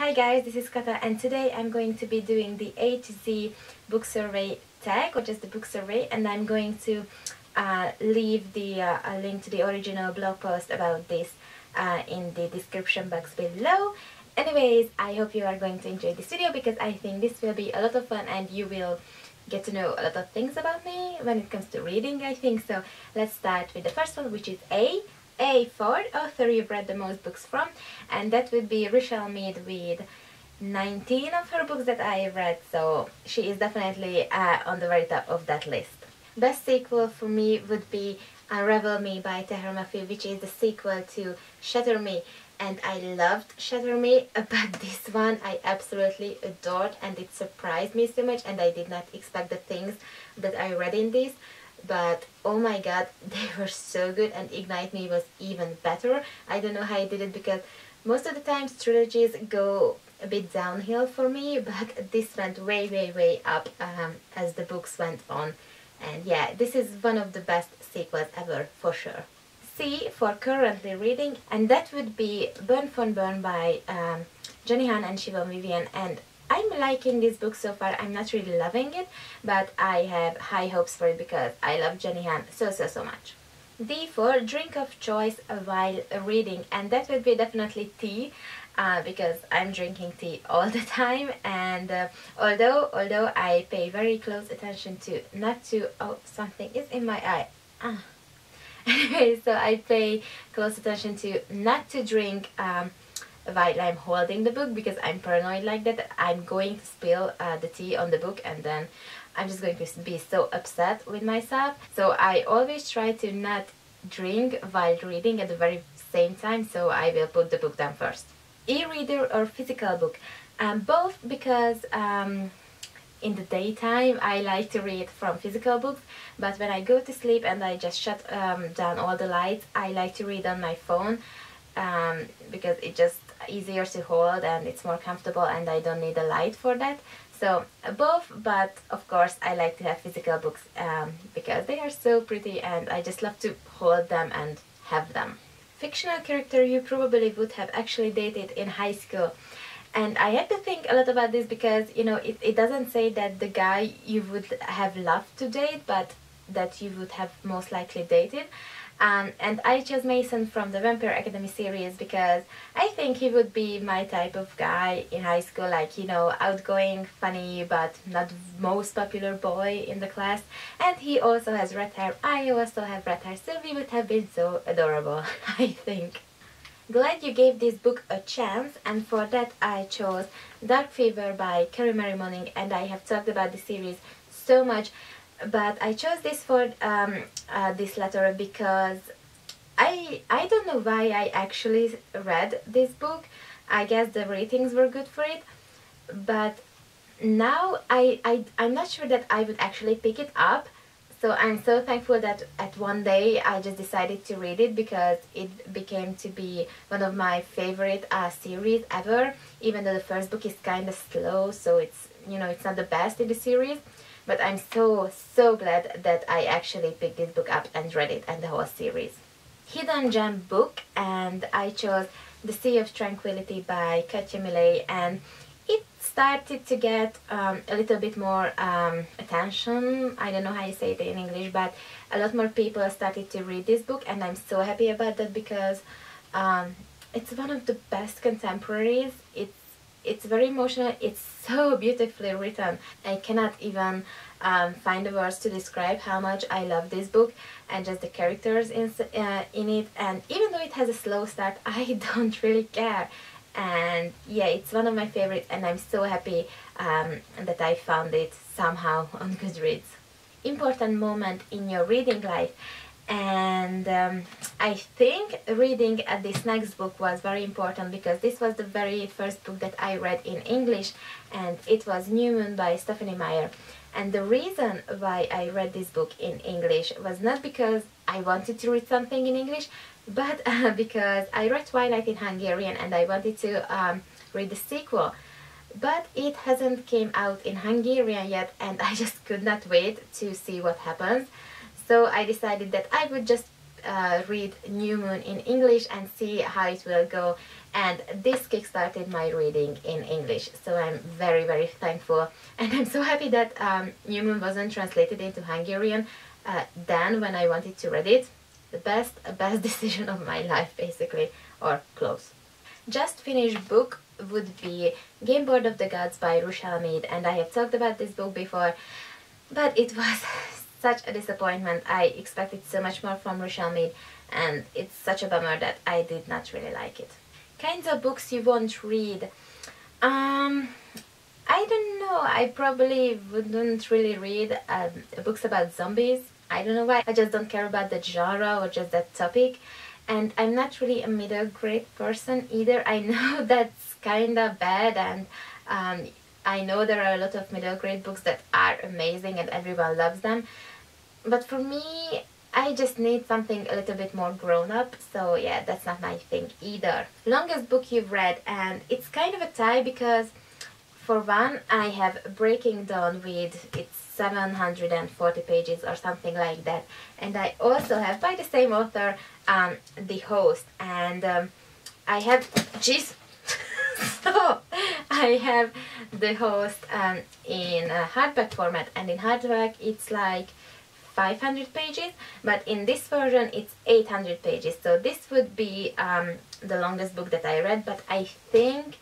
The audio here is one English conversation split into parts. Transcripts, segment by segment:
Hi guys, this is Kata and today I'm going to be doing the A to Z book survey tag, or just the book survey, and I'm going to leave the a link to the original blog post about this in the description box below. Anyways, I hope you are going to enjoy this video because I think this will be a lot of fun and you will get to know a lot of things about me when it comes to reading, I think. So let's start with the first one, which is A for author you've read the most books from, and that would be Richelle Mead with 19 of her books that I read, so she is definitely on the very top of that list. Best sequel for me would be Unravel Me by Tahereh Mafi, which is the sequel to Shatter Me, and I loved Shatter Me, but this one I absolutely adored and it surprised me so much, and I did not expect the things that I read in this. But oh my god, they were so good, and Ignite Me was even better. I don't know how I did it because most of the times trilogies go a bit downhill for me, but this went way up as the books went on. And yeah, this is one of the best sequels ever for sure. C for currently reading, and that would be Burn von Burn by Jenny Han and Siobhan Vivian, and I'm liking this book so far. I'm not really loving it, but I have high hopes for it because I love Jenny Han so much. D for drink of choice while reading, and that would be definitely tea, because I'm drinking tea all the time, and although I pay very close attention to not to, oh, something is in my eye. Anyway, so I pay close attention to not to drink while I'm holding the book, because I'm paranoid like that. I'm going to spill the tea on the book and then I'm just going to be so upset with myself. So I always try to not drink while reading at the very same time, so I will put the book down first. E-reader or physical book? Both, because in the daytime I like to read from physical books, but when I go to sleep and I just shut down all the lights, I like to read on my phone, because it's just easier to hold and it's more comfortable and I don't need a light for that. So both, but of course I like to have physical books because they are so pretty and I just love to hold them and have them. Fictional character you probably would have actually dated in high school. And I had to think a lot about this because, you know, it doesn't say that the guy you would have loved to date, but that you would have most likely dated. And I chose Mason from the Vampire Academy series because I think he would be my type of guy in high school, like, you know, outgoing, funny, but not most popular boy in the class. And he also has red hair. I also have red hair, so we would have been so adorable, I think. Glad you gave this book a chance, and for that I chose Dark Fever by Carrie Mary Moning, and I have talked about the series so much. But I chose this for this letter because I don't know why I actually read this book. I guess the ratings were good for it, but now I'm not sure that I would actually pick it up. So I'm so thankful that at one day I just decided to read it because it became to be one of my favorite series ever, even though the first book is kind of slow, so it's, you know, it's not the best in the series. But I'm so glad that I actually picked this book up and read it and the whole series. Hidden gem book, and I chose The Sea of Tranquility by Katja Millet, and it started to get a little bit more attention. I don't know how you say it in English, but a lot more people started to read this book, and I'm so happy about that because it's one of the best contemporaries. It's very emotional, it's so beautifully written. I cannot even find the words to describe how much I love this book and just the characters in it, and even though it has a slow start, I don't really care. And yeah, it's one of my favorites, and I'm so happy that I found it somehow on Goodreads. Important moment in your reading life. And I think reading this next book was very important because this was the very first book that I read in English, and it was New Moon by Stephanie Meyer. And the reason why I read this book in English was not because I wanted to read something in English, but because I read Twilight in Hungarian and I wanted to read the sequel. But it hasn't came out in Hungarian yet, and I just could not wait to see what happens. So I decided that I would just read New Moon in English and see how it will go, and this kickstarted my reading in English, so I'm very, very thankful, and I'm so happy that New Moon wasn't translated into Hungarian then when I wanted to read it. The best decision of my life, basically, or close. Just finished book would be Game Board of the Gods by Rushal Mead, and I have talked about this book before, but it was such a disappointment. I expected so much more from Rushal Mead, and it's such a bummer that I did not really like it. Kinds of books you won't read. I don't know, I probably wouldn't really read books about zombies. I don't know why, I just don't care about the genre or just that topic. And I'm not really a middle grade person either. I know that's kind of bad, and I know there are a lot of middle grade books that are amazing and everyone loves them. But for me, I just need something a little bit more grown up, so yeah, that's not my thing either. Longest book you've read, and it's kind of a tie because for one, I have Breaking Dawn with its 740 pages or something like that, and I also have, by the same author, The Host, and I have, jeez, so I have The Host in hardback format, and in hardback it's like 500 pages, but in this version it's 800 pages, so this would be the longest book that I read, but I think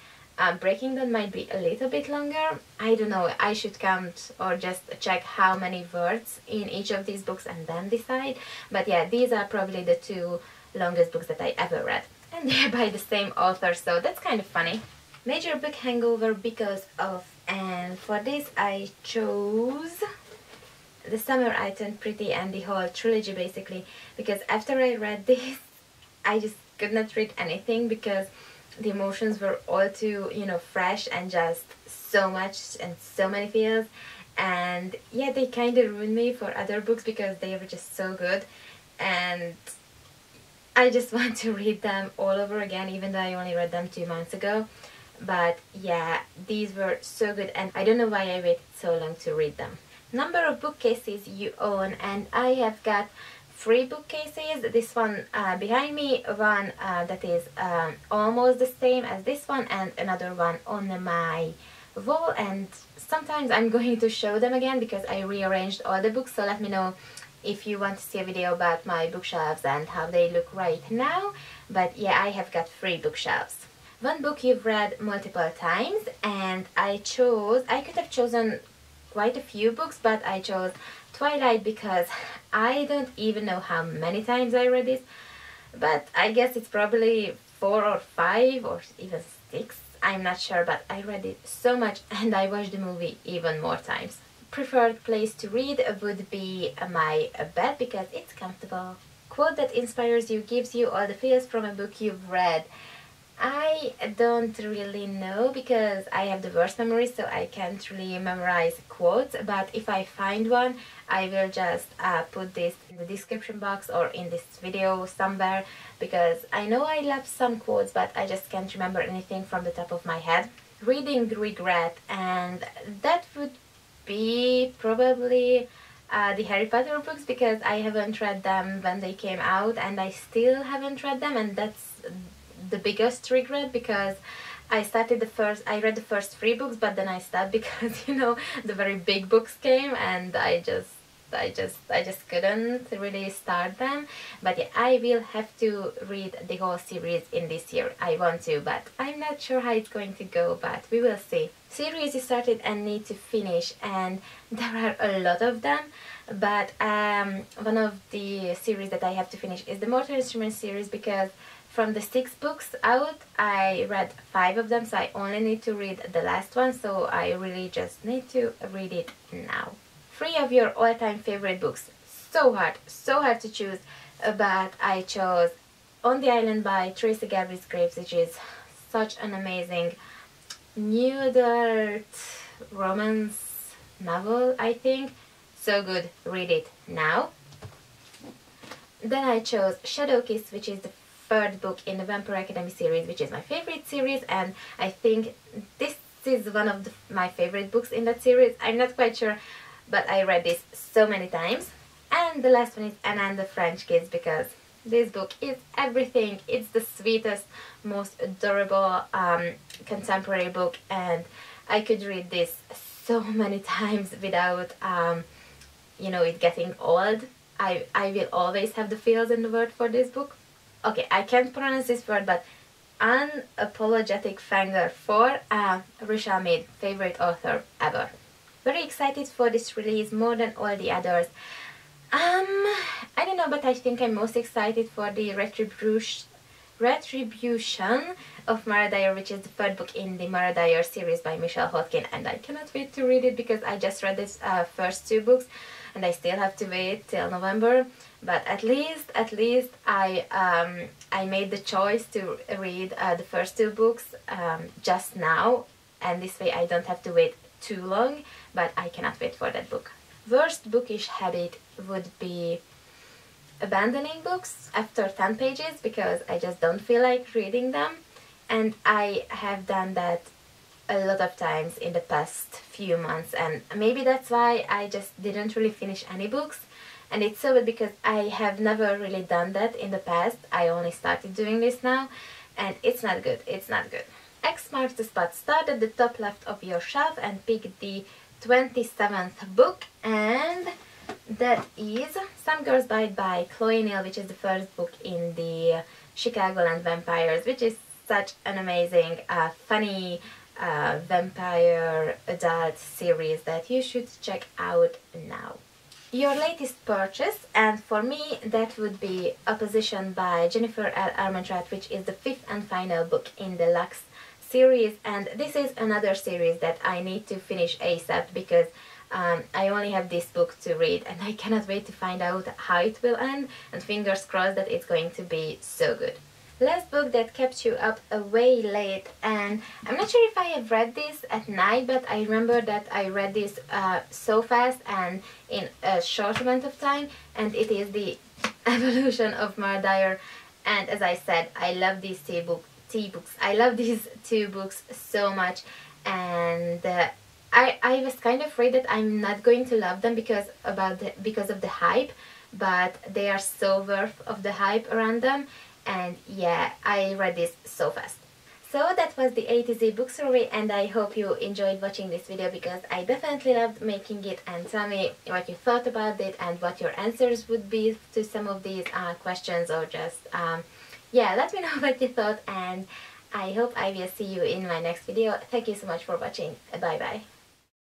Breaking Dawn might be a little bit longer. I don't know, I should count or just check how many words in each of these books and then decide. But yeah, these are probably the two longest books that I ever read. And they're by the same author, so that's kind of funny. Major book hangover because of, and for this I chose The Summer I Turned Pretty and the whole trilogy basically, because after I read this, I just could not read anything because the emotions were all too, you know, fresh and just so much and so many feels, and yeah, they kind of ruined me for other books because they were just so good, and I just want to read them all over again, even though I only read them 2 months ago. But yeah, these were so good, and I don't know why I waited so long to read them. Number of bookcases you own, and I have got 3 bookcases. This one behind me, one that is almost the same as this one, and another one on my wall, and sometimes I'm going to show them again because I rearranged all the books, so let me know if you want to see a video about my bookshelves and how they look right now. But yeah, I have got 3 bookshelves. One book you've read multiple times, and I could have chosen quite a few books, but I chose Twilight because I don't even know how many times I read this, but I guess it's probably 4 or 5 or even 6, I'm not sure, but I read it so much and I watched the movie even more times. Preferred place to read would be my bed because it's comfortable. Quote that inspires you, gives you all the feels from a book you've read. I don't really know because I have the worst memory, so I can't really memorize quotes, but if I find one, I will just put this in the description box or in this video somewhere, because I know I love some quotes, but I just can't remember anything from the top of my head. Reading regret, and that would be probably the Harry Potter books because I haven't read them when they came out, and I still haven't read them, and that's the biggest regret because I read the first 3 books, but then I stopped because, you know, the very big books came and I just couldn't really start them. But yeah, I will have to read the whole series in this year. I want to, but I'm not sure how it's going to go, but we will see. Series you started and need to finish, and there are a lot of them, but one of the series that I have to finish is the Mortal Instruments series because from the 6 books out, I read 5 of them, so I only need to read the last one, so I really just need to read it now. 3 of your all-time favorite books. So hard to choose, but I chose On the Island by Tracy Gabris Graves, which is such an amazing new adult romance novel, I think. So good, read it now. Then I chose Shadow Kiss, which is the 3rd book in the Vampire Academy series, which is my favorite series, and I think this is one of my favorite books in that series. I'm not quite sure, but I read this so many times. And the last one is Anna and the French Kids because This book is everything. It's the sweetest, most adorable contemporary book, and I could read this so many times without you know, it getting old. I will always have the feels in the word for this book. Okay, I can't pronounce this word, but unapologetic fanger for Risha Mead, favorite author ever. Very excited for this release more than all the others. I don't know, but I think I'm most excited for the Retribution of Mara Dyer, which is the third book in the Mara Dyer series by Michelle Hodkin, and I cannot wait to read it because I just read this first two books and I still have to wait till November. But at least I made the choice to read the first two books just now, and this way I don't have to wait too long, but I cannot wait for that book. Worst bookish habit would be abandoning books after 10 pages because I just don't feel like reading them, and I have done that a lot of times in the past few months, and maybe that's why I just didn't really finish any books. And it's so bad because I have never really done that in the past. I only started doing this now, and it's not good. It's not good. X marks the spot. Start at the top left of your shelf and pick the 27th book, and that is Some Girls Bite by Chloe Neal, which is the first book in the Chicagoland Vampires, which is such an amazing, funny vampire adult series that you should check out now. Your latest purchase, and for me that would be Opposition by Jennifer L. Armentrout, which is the fifth and final book in the Lux series, and this is another series that I need to finish ASAP because I only have this book to read and I cannot wait to find out how it will end, and fingers crossed that it's going to be so good. Last book that kept you up way late, and I'm not sure if I have read this at night, but I remember that I read this so fast and in a short amount of time, and it is the Evolution of Mara Dyer. And as I said, I love these I love these two books so much, and I was kind of afraid that I'm not going to love them because of the hype, but they are so worth of the hype around them. And yeah, I read this so fast. So that was the A to Z book survey, and I hope you enjoyed watching this video because I definitely loved making it. And tell me what you thought about it and what your answers would be to some of these questions, or just yeah, let me know what you thought, and I hope I will see you in my next video. Thank you so much for watching. Bye bye.